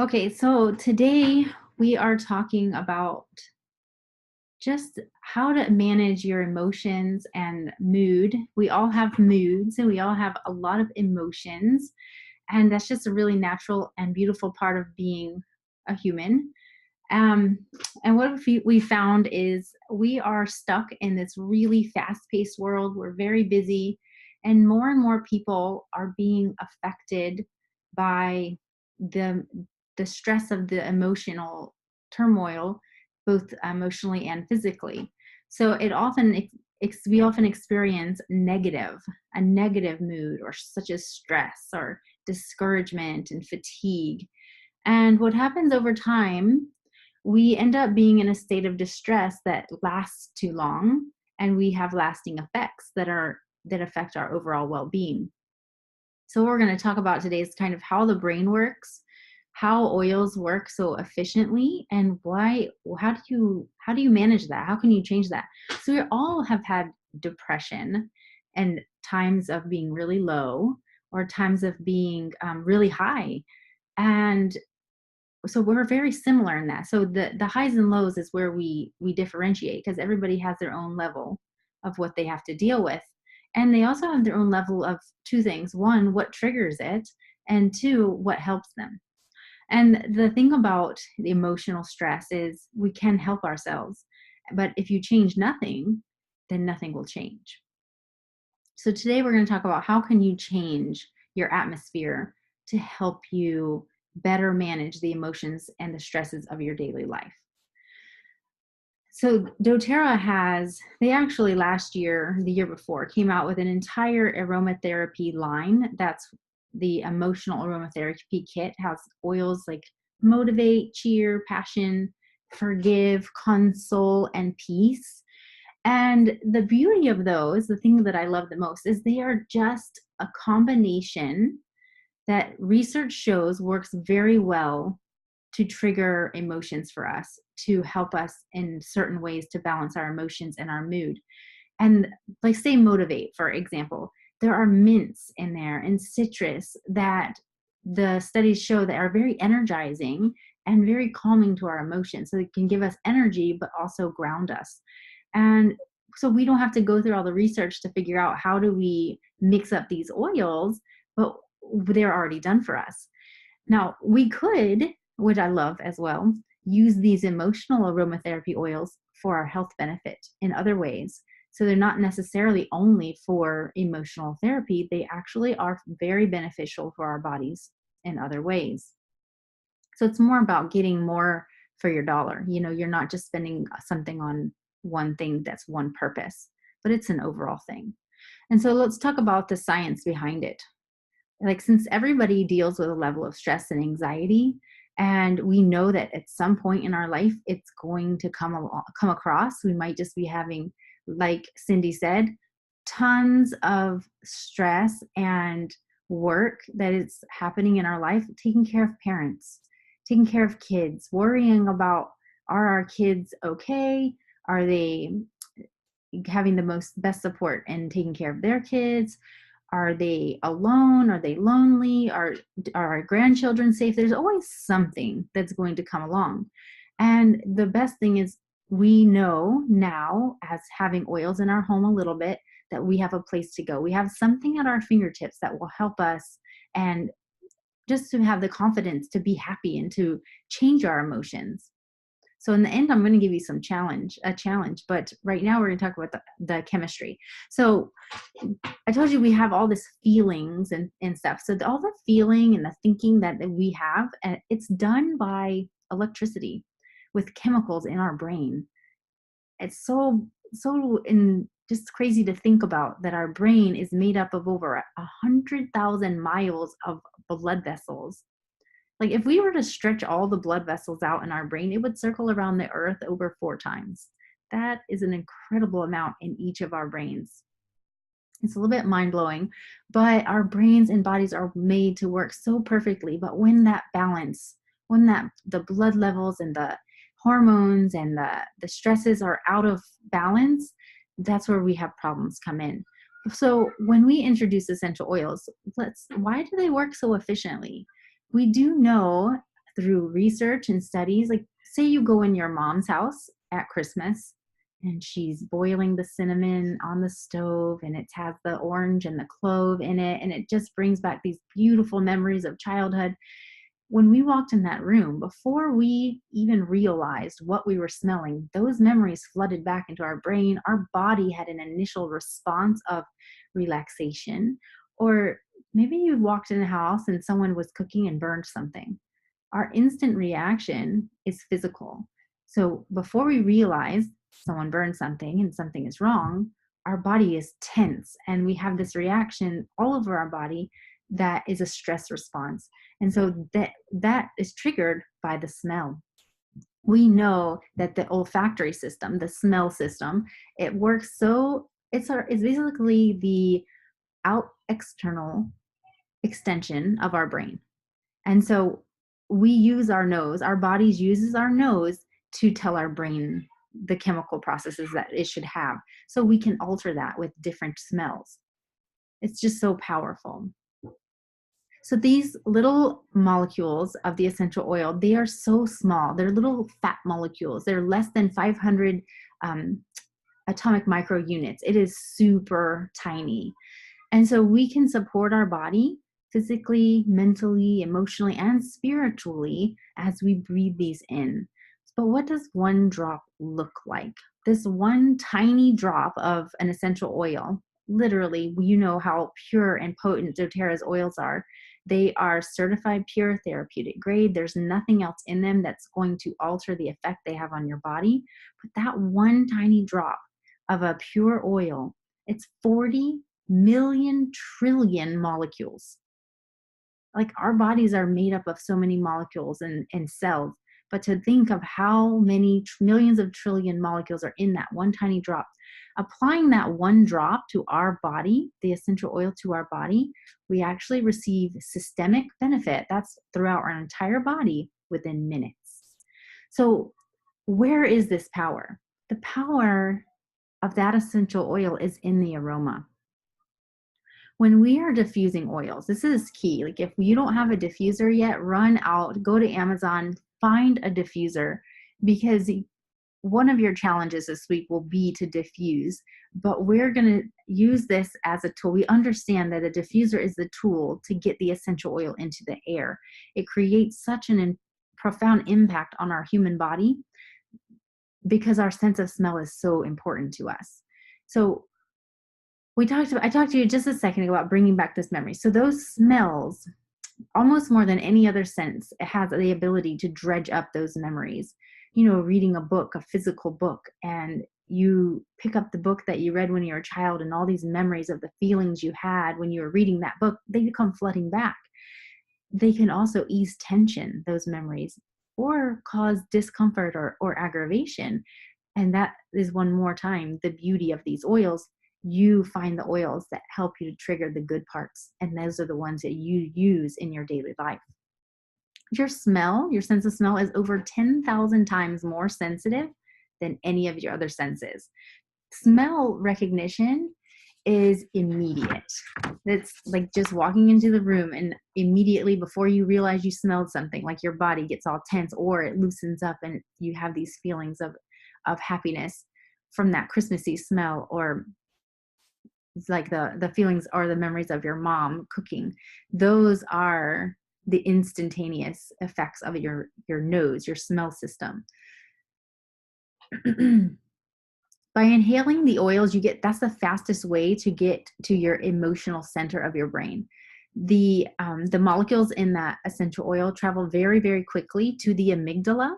Okay, so today we are talking about just how to manage your emotions and mood. We all have moods and we all have a lot of emotions, and that's just a really natural and beautiful part of being a human. Um, and what we found is we are stuck in this really fast paced world. We're very busy, and more people are being affected by the the stress of the emotional turmoil, both emotionally and physically. So we often experience a negative mood, or such as stress or discouragement and fatigue. And what happens over time, we end up being in a state of distress that lasts too long, and we have lasting effects that affect our overall well-being. So what we're going to talk about today is kind of how the brain works, how oils work so efficiently, and how do you manage that? How can you change that? So we all have had depression and times of being really low, or times of being really high. And so we're very similar in that. So the highs and lows is where we differentiate, because everybody has their own level of what they have to deal with. And they also have their own level of two things. One, what triggers it, and two, what helps them. And the thing about the emotional stress is we can help ourselves. But if you change nothing, then nothing will change. So today we're going to talk about how can you change your atmosphere to help you better manage the emotions and the stresses of your daily life. So doTERRA they actually last year, the year before, came out with an entire aromatherapy line. That's the emotional aromatherapy kit. Has oils like motivate, cheer, passion, forgive, console, and peace. And the beauty of those, the thing that I love the most, is they are just a combination that research shows works very well to trigger emotions for us, to help us in certain ways to balance our emotions and our mood. And like, say, motivate, for example, there are mints in there and citrus that the studies show that are very energizing and very calming to our emotions. So it can give us energy, but also ground us. And so we don't have to go through all the research to figure out how do we mix up these oils, but they're already done for us. Now, we could, which I love as well, use these emotional aromatherapy oils for our health benefit in other ways. So they're not necessarily only for emotional therapy, they actually are very beneficial for our bodies in other ways. So it's more about getting more for your dollar. You're not just spending something on one thing that's one purpose, but it's an overall thing. And so let's talk about the science behind it. Like, since everybody deals with a level of stress and anxiety, and we know that at some point in our life it's going to come across, we might just be having, like Cindy said, tons of stress and work that is happening in our life, taking care of parents, taking care of kids, worrying about, are our kids okay, are they having the best support and taking care of their kids, are they alone? Are they lonely? Are our grandchildren safe? There's always something that's going to come along. And the best thing is, we know now, as having oils in our home a little bit, that we have a place to go. We have something at our fingertips that will help us, and just to have the confidence to be happy and to change our emotions. So in the end, I'm going to give you a challenge, but right now we're going to talk about the chemistry. So I told you we have all this feelings and stuff. So all the feeling and the thinking that we have, and it's done by electricity with chemicals in our brain. It's just crazy to think about that our brain is made up of over 100,000 miles of blood vessels. Like, if we were to stretch all the blood vessels out in our brain, it would circle around the earth over 4 times. That is an incredible amount in each of our brains. It's a little bit mind blowing, but our brains and bodies are made to work so perfectly. But when the blood levels and the hormones and the stresses are out of balance, that's where we have problems come in. So when we introduce essential oils, why do they work so efficiently? We do know through research and studies, like say you go in your mom's house at Christmas and she's boiling the cinnamon on the stove and it has the orange and the clove in it, and it just brings back these beautiful memories of childhood. When we walked in that room, before we even realized what we were smelling, those memories flooded back into our brain. Our body had an initial response of relaxation. Or maybe you walked in a house and someone was cooking and burned something. Our instant reaction is physical. So before we realize someone burned something and something is wrong, our body is tense and we have this reaction all over our body that is a stress response. And so that is triggered by the smell. We know that the olfactory system, the smell system, it works so it's basically the external extension of our brain. And so we use our nose, our bodies uses our nose to tell our brain the chemical processes that it should have. So we can alter that with different smells. It's just so powerful. So these little molecules of the essential oil, they are so small. They're little fat molecules. They're less than 500 atomic microunits. It is super tiny. And so we can support our body physically, mentally, emotionally, and spiritually as we breathe these in. But what does one drop look like? This one tiny drop of an essential oil, literally, you know how pure and potent doTERRA's oils are. They are certified pure therapeutic grade. There's nothing else in them that's going to alter the effect they have on your body. But that one tiny drop of a pure oil, it's 40 million trillion molecules. Like our bodies are made up of so many molecules and cells, but to think of how many millions of trillion molecules are in that one tiny drop, applying that one drop to our body, the essential oil to our body, we actually receive systemic benefit. That's throughout our entire body within minutes. So where is this power? The power of that essential oil is in the aroma. When we are diffusing oils, this is key. Like if you don't have a diffuser yet, run out, go to Amazon, find a diffuser, because one of your challenges this week will be to diffuse, but we're going to use this as a tool. We understand that a diffuser is the tool to get the essential oil into the air. It creates such an profound impact on our human body because our sense of smell is so important to us. So I talked to you just a second ago about bringing back this memory. So those smells, almost more than any other sense, it has the ability to dredge up those memories. You know, reading a book, a physical book, and you pick up the book that you read when you were a child, and all these memories of the feelings you had when you were reading that book, they come flooding back. They can also ease tension, those memories, or cause discomfort or aggravation. And that is one more time the beauty of these oils. You find the oils that help you to trigger the good parts, and those are the ones that you use in your daily life. Your sense of smell is over 10,000 times more sensitive than any of your other senses. Smell recognition is immediate. It's like just walking into the room and immediately before you realize you smelled something, like your body gets all tense or it loosens up and you have these feelings of happiness from that Christmassy smell, or it's like the feelings or the memories of your mom cooking. Those are the instantaneous effects of your nose, your smell system. By inhaling the oils, that's the fastest way to get to your emotional center of your brain. The molecules in that essential oil travel very, very quickly to the amygdala,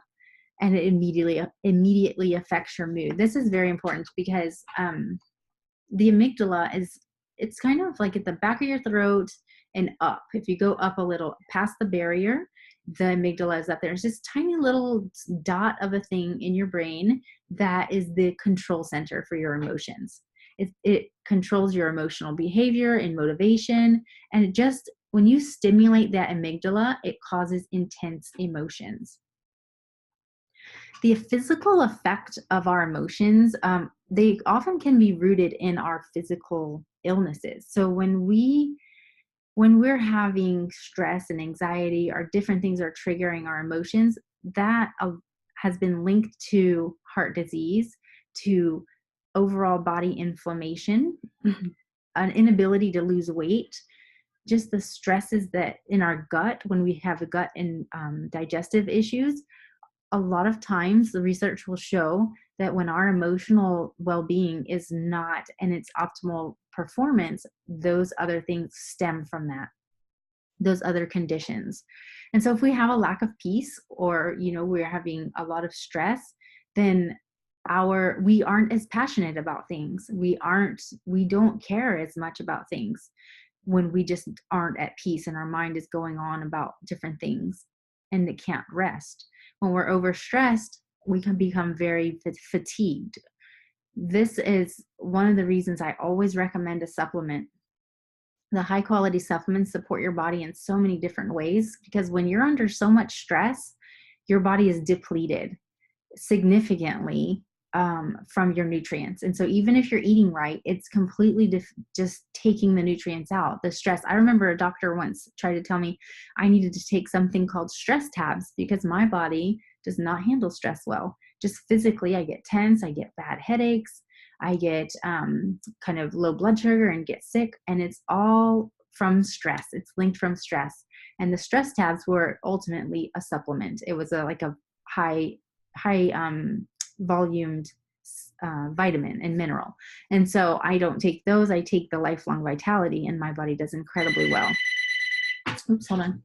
and it immediately affects your mood. This is very important because the amygdala it's kind of like at the back of your throat and up. If you go up a little past the barrier, the amygdala is up there. It's this tiny little dot of a thing in your brain that is the control center for your emotions. It controls your emotional behavior and motivation. And when you stimulate that amygdala, it causes intense emotions. The physical effect of our emotions, they often can be rooted in our physical illnesses. So when we when we're having stress and anxiety or different things are triggering our emotions, that has been linked to heart disease, to overall body inflammation, an inability to lose weight, just the stresses that in our gut when we have gut and digestive issues. A lot of times the research will show that when our emotional well-being is not in its optimal performance, those other things stem from that, those other conditions. And so if we have a lack of peace, or we're having a lot of stress, then we aren't as passionate about things. We don't care as much about things when we just aren't at peace and our mind is going on about different things and it can't rest. When we're overstressed, we can become very fatigued. This is one of the reasons I always recommend a supplement. The high quality supplements support your body in so many different ways, because when you're under so much stress, your body is depleted significantly from your nutrients. And so even if you're eating right, it's completely just taking the nutrients out, the stress. I remember a doctor once tried to tell me I needed to take something called stress tabs because my body does not handle stress well. Just physically, I get tense, I get bad headaches, I get kind of low blood sugar and get sick. And it's all from stress. It's linked from stress. And the stress tabs were ultimately a supplement. It was like a high volumed vitamin and mineral. And so I don't take those. I take the lifelong vitality, and my body does incredibly well. Oops, hold on.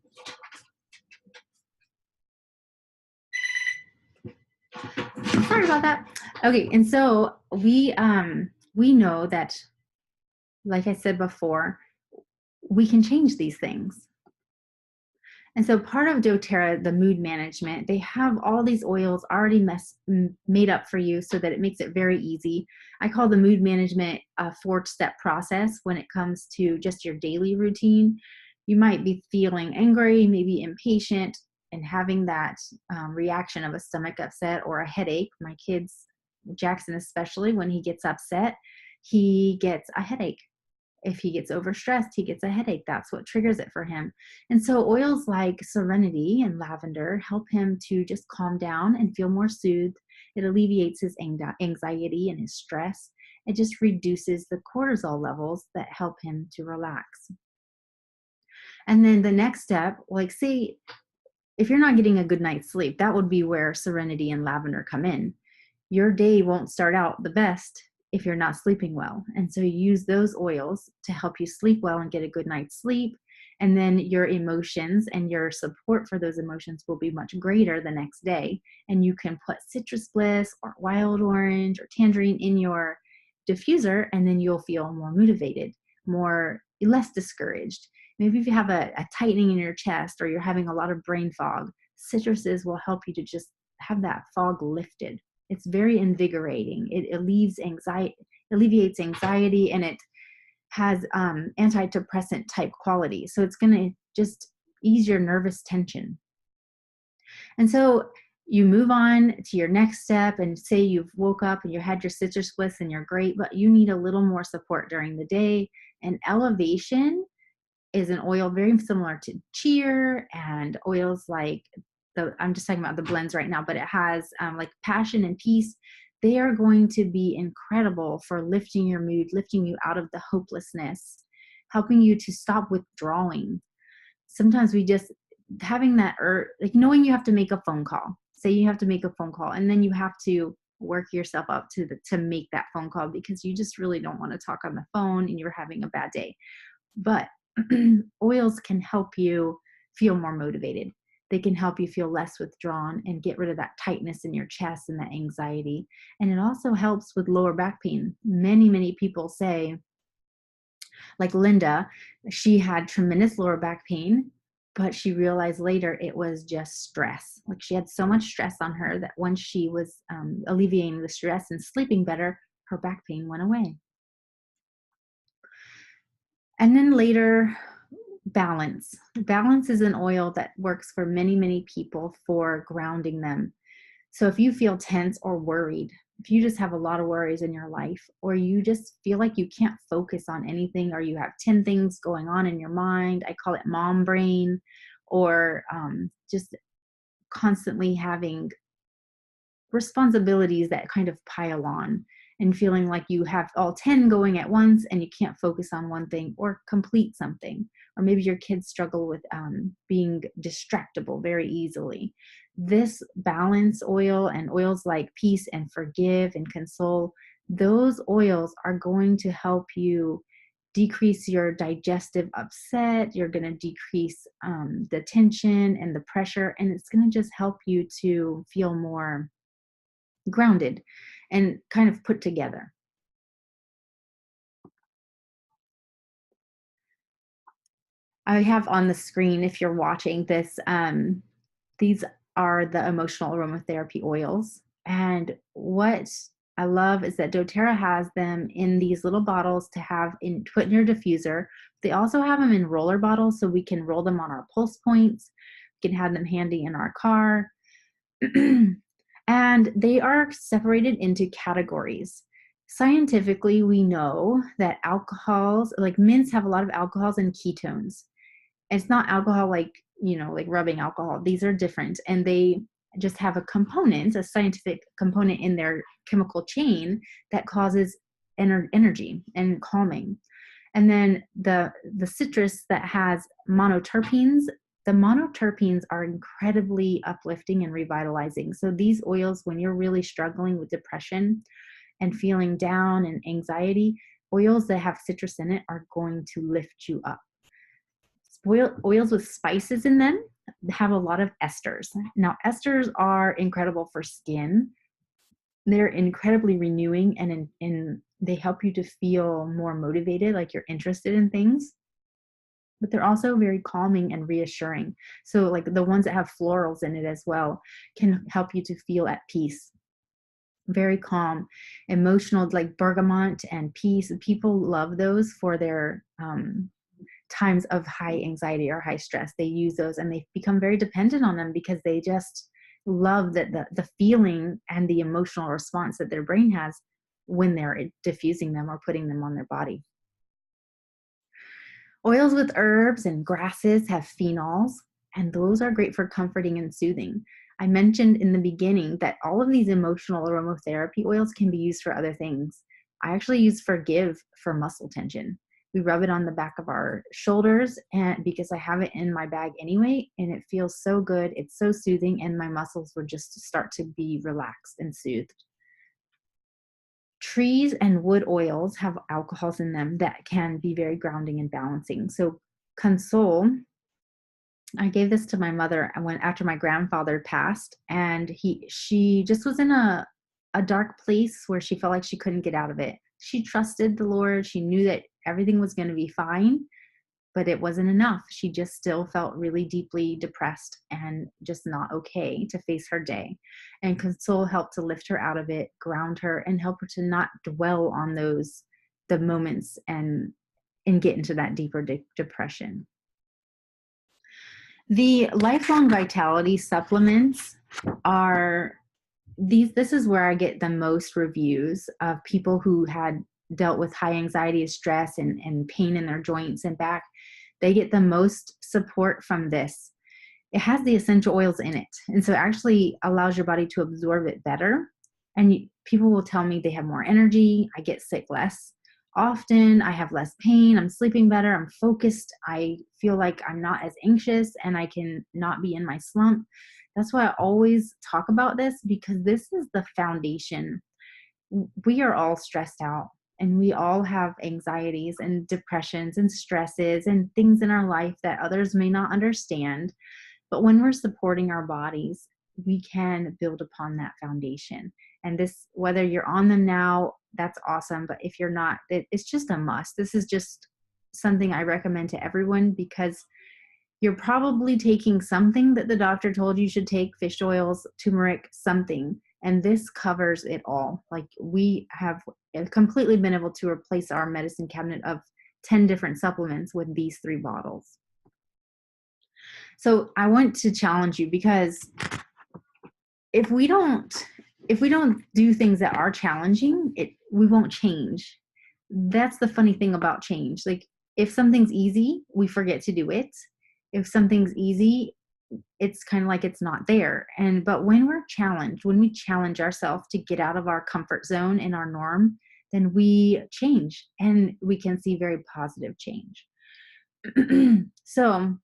Sorry about that. Okay, and so we know that, like I said before, we can change these things. And so part of doTERRA, the mood management, they have all these oils already made up for you so that it makes it very easy. I call the mood management a 4-step process when it comes to just your daily routine. You might be feeling angry, maybe impatient, and having that reaction of a stomach upset or a headache. My kids, Jackson especially, when he gets upset, he gets a headache. If he gets overstressed, he gets a headache. That's what triggers it for him. And so oils like serenity and lavender help him to just calm down and feel more soothed. It alleviates his anxiety and his stress. It just reduces the cortisol levels that help him to relax. And then the next step, like say, if you're not getting a good night's sleep, that would be where serenity and lavender come in. Your day won't start out the best if you're not sleeping well. And so you use those oils to help you sleep well and get a good night's sleep. And then your emotions and your support for those emotions will be much greater the next day. And you can put citrus bliss or wild orange or tangerine in your diffuser, and then you'll feel more motivated, less discouraged. Maybe if you have a tightening in your chest or you're having a lot of brain fog, citruses will help you to just have that fog lifted. It's very invigorating. It alleviates anxiety, and it has antidepressant type quality. So it's going to just ease your nervous tension. And so you move on to your next step, and say you've woke up and you had your citrus bliss and you're great, but you need a little more support during the day. And elevation is an oil very similar to cheer and oils like I'm just talking about the blends right now, but it has like passion and peace. They are going to be incredible for lifting your mood, lifting you out of the hopelessness, helping you to stop withdrawing. Sometimes we just having that like knowing you have to make a phone call. Say you have to make a phone call, and then you have to work yourself up to make that phone call because you just really don't want to talk on the phone and you're having a bad day. But oils can help you feel more motivated. They can help you feel less withdrawn and get rid of that tightness in your chest and that anxiety. And it also helps with lower back pain. Many people say, like Linda, she had tremendous lower back pain, but she realized later it was just stress. Like she had so much stress on her that once she was alleviating the stress and sleeping better, her back pain went away. And then later, balance. Balance is an oil that works for many people for grounding them. So if you feel tense or worried, if you just have a lot of worries in your life, or you just feel like you can't focus on anything, or you have 10 things going on in your mind, I call it mom brain, or just constantly having responsibilities that kind of pile on and feeling like you have all 10 going at once and you can't focus on one thing or complete something. Or maybe your kids struggle with being distractible very easily. This balance oil and oils like peace and forgive and console, those oils are going to help you decrease your digestive upset. You're going to decrease the tension and the pressure, and it's going to just help you to feel more grounded and kind of put together. I have on the screen, if you're watching this, these are the emotional aromatherapy oils. And what I love is that doTERRA has them in these little bottles to have in put in your diffuser. They also have them in roller bottles so we can roll them on our pulse points. We can have them handy in our car. And they are separated into categories. Scientifically, we know that alcohols, like mints, have a lot of alcohols and ketones. It's not alcohol like, like rubbing alcohol. These are different. And they just have a component, a scientific component in their chemical chain that causes energy and calming. And then the citrus that has monoterpenes, the monoterpenes are incredibly uplifting and revitalizing. So these oils, when you're really struggling with depression and feeling down and anxiety, oils that have citrus in it are going to lift you up. Oils with spices in them have a lot of esters. Now, esters are incredible for skin. They're incredibly renewing, and they help you to feel more motivated, like you're interested in things. But they're also very calming and reassuring. So like the ones that have florals in it as well can help you to feel at peace. Very calm, emotional, like bergamot and peace. People love those for their times of high anxiety or high stress. They use those and they become very dependent on them because they just love that the feeling and the emotional response that their brain has when they're diffusing them or putting them on their body. Oils with herbs and grasses have phenols, and those are great for comforting and soothing. I mentioned in the beginning that all of these emotional aromatherapy oils can be used for other things. I actually use Forgive for muscle tension. We rub it on the back of our shoulders, and because I have it in my bag anyway, and it feels so good, it's so soothing, and my muscles would just start to be relaxed and soothed. Trees and wood oils have alcohols in them that can be very grounding and balancing. So Console, I gave this to my mother after my grandfather passed, and she just was in a dark place where she felt like she couldn't get out of it. She trusted the Lord. She knew that everything was going to be fine, but it wasn't enough. She just still felt really deeply depressed and just not okay to face her day. And Console helped to lift her out of it, ground her, and help her to not dwell on the moments and get into that deeper depression. The lifelong vitality supplements are this is where I get the most reviews of people who had dealt with high anxiety, stress, and pain in their joints and back. They get the most support from this. It has the essential oils in it, and so it actually allows your body to absorb it better. And people will tell me they have more energy. I get sick less often. I have less pain. I'm sleeping better. I'm focused. I feel like I'm not as anxious, and I can not be in my slump. That's why I always talk about this, because this is the foundation. We are all stressed out, and we all have anxieties and depressions and stresses and things in our life that others may not understand. But when we're supporting our bodies, we can build upon that foundation. And this, whether you're on them now, that's awesome. But if you're not, it's just a must. This is just something I recommend to everyone, because you're probably taking something that the doctor told you should take, fish oils, turmeric, something. And this covers it all. Like, we have completely been able to replace our medicine cabinet of 10 different supplements with these 3 bottles. So I want to challenge you, because if we don't do things that are challenging, we won't change. That's the funny thing about change. Like, if something's easy, we forget to do it. If something's easy, it's kind of like it's not there. But when we're challenged, when we challenge ourselves to get out of our comfort zone and our norm, then we change, and we can see very positive change. So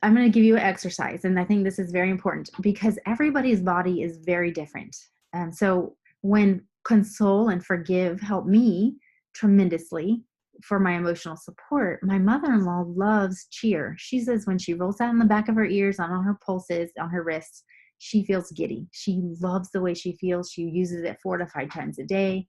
I'm going to give you an exercise, and I think this is very important because everybody's body is very different. And so when console and forgive help me tremendously for my emotional support, my mother-in-law loves cheer. She says when she rolls out in the back of her ears, on her pulses, on her wrists, she feels giddy. She loves the way she feels. She uses it 4 to 5 times a day.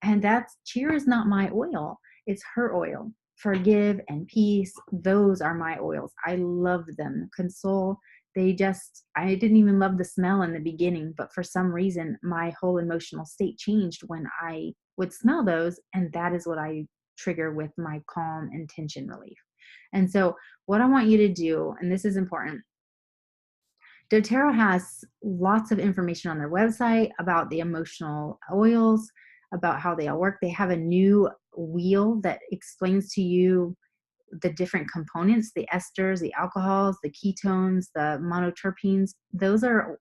And cheer is not my oil. It's her oil. Forgive and peace, those are my oils. I love them. Console, I didn't even love the smell in the beginning, but for some reason, my whole emotional state changed when I would smell those. And that is what I trigger with my calm and tension relief. And so what I want you to do, and this is important, doTERRA has lots of information on their website about the emotional oils, about how they all work. They have a new wheel that explains to you the different components, the esters, the alcohols, the ketones, the monoterpenes. Those are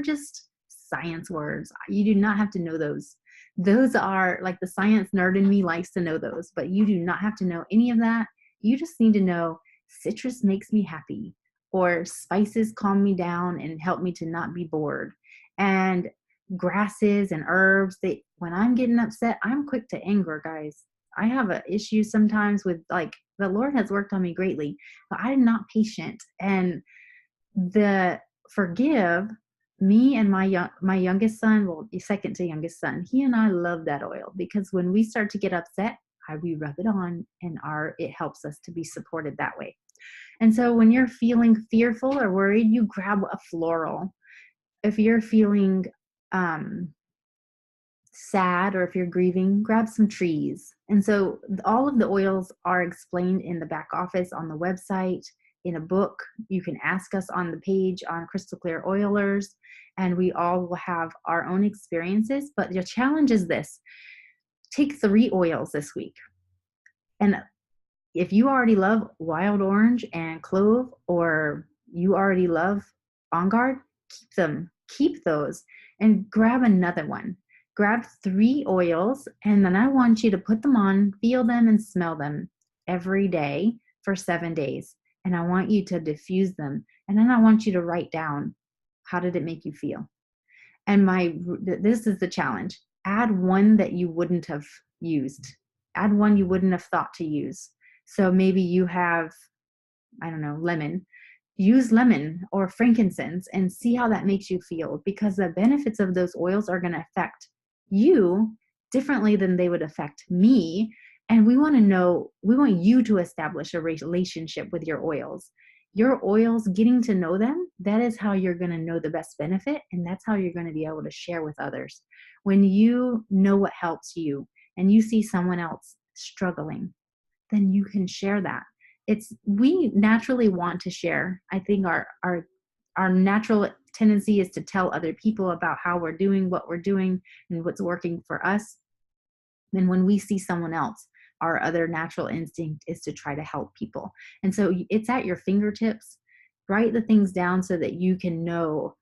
just science words. You do not have to know those. Those are like the science nerd in me likes to know those, but you do not have to know any of that. You just need to know citrus makes me happy, or spices calm me down and help me to not be bored. And grasses and herbs, when I'm getting upset, I'm quick to anger, guys. I have an issue sometimes with, like, the Lord has worked on me greatly, but I'm not patient. And the forgive, me and my youngest son, well, the second to youngest son, he and I love that oil, because when we start to get upset, we rub it on, and it helps us to be supported that way. And so when you're feeling fearful or worried, you grab a floral. If you're feeling sad, or if you're grieving, grab some trees. And so all of the oils are explained in the back office on the website, in a book. You can ask us on the page on Crystal Clear Oilers, and we all will have our own experiences. But the challenge is this: take 3 oils this week. And if you already love wild orange and clove, or you already love On Guard, keep those, and grab another one. Grab 3 oils, and then I want you to put them on, feel them, and smell them every day for 7 days. And I want you to diffuse them. And then I want you to write down, how did it make you feel? And this is the challenge. Add one that you wouldn't have used. Add one you wouldn't have thought to use. So maybe you have, I don't know, lemon. Use lemon or frankincense and see how that makes you feel, because the benefits of those oils are going to affect you differently than they would affect me. And we want you to establish a relationship with your oils. Your oils, getting to know them, that is how you're going to know the best benefit, and that's how you're going to be able to share with others. When you know what helps you and you see someone else struggling, then you can share that. We naturally want to share. I think our natural tendency is to tell other people about how we're doing, what we're doing, and what's working for us. And when we see someone else, our other natural instinct is to try to help people. And so it's at your fingertips. Write the things down so that you can know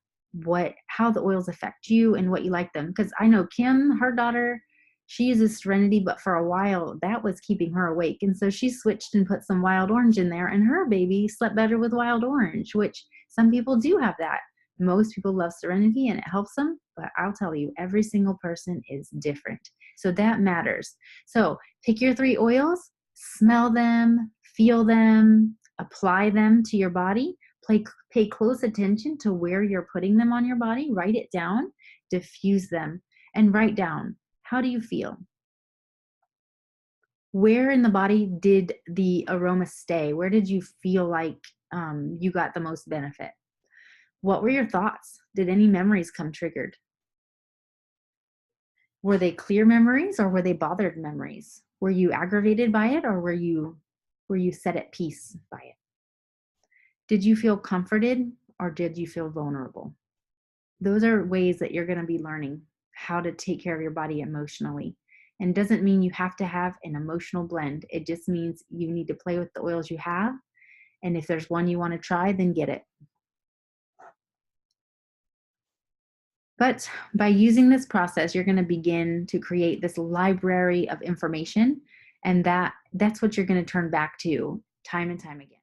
how the oils affect you and what you like them. Because I know Kim, her daughter, she uses Serenity, but for a while that was keeping her awake. And so she switched and put some wild orange in there, and her baby slept better with wild orange, which some people do have that. Most people love Serenity and it helps them, but I'll tell you, every single person is different. So that matters. So pick your 3 oils, smell them, feel them, apply them to your body. Pay close attention to where you're putting them on your body. Write it down, diffuse them, and write down, how do you feel? Where in the body did the aroma stay? Where did you feel like you got the most benefit? What were your thoughts? Did any memories come triggered? Were they clear memories, or were they bothered memories? Were you aggravated by it, or were you set at peace by it? Did you feel comforted or did you feel vulnerable? Those are ways that you're going to be learning how to take care of your body emotionally. And doesn't mean you have to have an emotional blend. It just means you need to play with the oils you have. And if there's one you want to try, then get it. But by using this process, you're going to begin to create this library of information. And that's what you're going to turn back to time and time again.